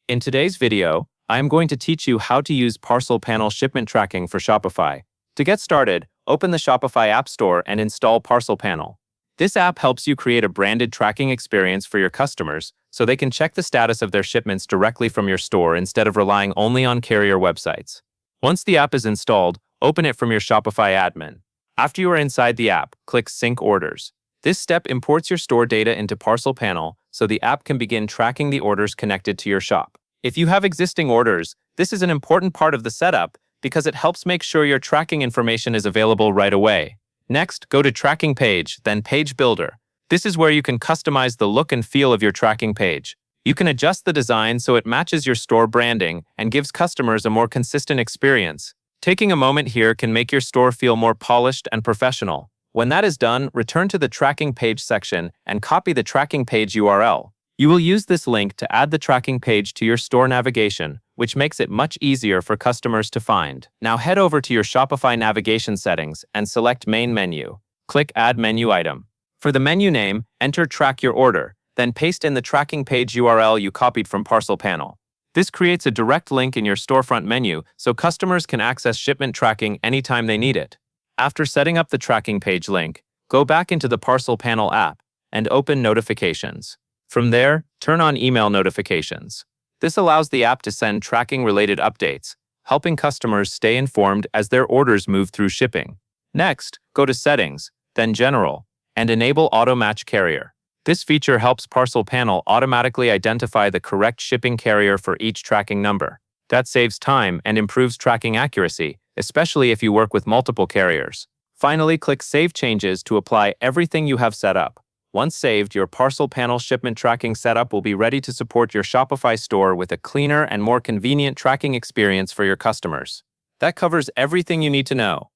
In today's video, I am going to teach you how to use Parcel panel shipment tracking for Shopify. To get started, open the Shopify App Store and install Parcel panel. This app helps you create a branded tracking experience for your customers so they can check the status of their shipments directly from your store instead of relying only on carrier websites. Once the app is installed, open it from your Shopify admin. After you are inside the app, click Sync Orders. This step imports your store data into Parcel panel so the app can begin tracking the orders connected to your shop. If you have existing orders, this is an important part of the setup because it helps make sure your tracking information is available right away. Next, go to Tracking Page, then Page Builder. This is where you can customize the look and feel of your tracking page. You can adjust the design so it matches your store branding and gives customers a more consistent experience. Taking a moment here can make your store feel more polished and professional. When that is done, return to the Tracking Page section and copy the tracking page URL. You will use this link to add the tracking page to your store navigation, which makes it much easier for customers to find. Now head over to your Shopify navigation settings and select Main Menu. Click Add Menu Item. For the menu name, enter Track Your Order, then paste in the tracking page URL you copied from Parcel panel. This creates a direct link in your storefront menu so customers can access shipment tracking anytime they need it. After setting up the tracking page link, go back into the Parcel panel app and open Notifications. From there, turn on email notifications. This allows the app to send tracking-related updates, helping customers stay informed as their orders move through shipping. Next, go to Settings, then General, and enable Auto Match Carrier. This feature helps Parcel panel automatically identify the correct shipping carrier for each tracking number. That saves time and improves tracking accuracy, especially if you work with multiple carriers. Finally, click Save Changes to apply everything you have set up. Once saved, your Parcel panel shipment tracking setup will be ready to support your Shopify store with a cleaner and more convenient tracking experience for your customers. That covers everything you need to know.